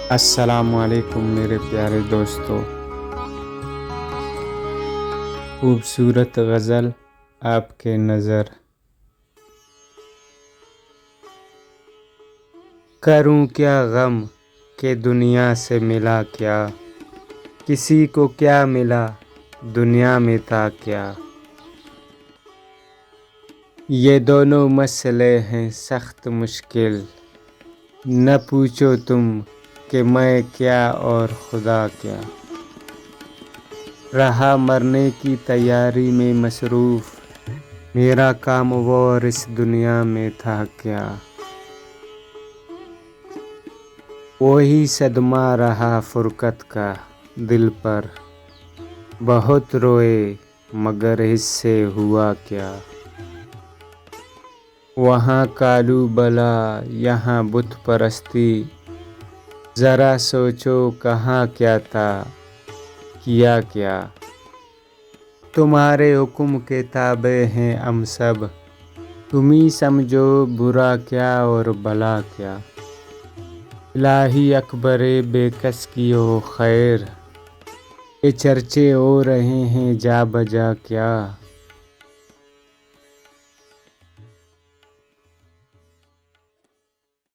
السلام علیکم میرے پیارے دوستو۔ خوبصورت غزل آپ کے نظر۔ کروں کیا غم کہ دنیا سے ملا کیا، کسی کو کیا ملا دنیا میں تھا کیا۔ یہ دونوں مسئلے ہیں سخت مشکل، نہ پوچھو تم کہ میں کیا اور خدا کیا۔ رہا مرنے کی تیاری میں مصروف، میرا کام وہ اور اس دنیا میں تھا کیا۔ وہی صدمہ رہا فرقت کا دل پر، بہت روئے مگر اس سے ہوا کیا۔ وہاں کالو بلا یہاں بت پرستی، ذرا سوچو کہاں کیا تھا کیا کیا۔ تمہارے حکم کے تابع ہیں ہم سب، تم ہی سمجھو برا کیا اور بھلا کیا۔ الہی اکبر بے کس کی ہو خیر، یہ چرچے ہو رہے ہیں جا بجا کیا۔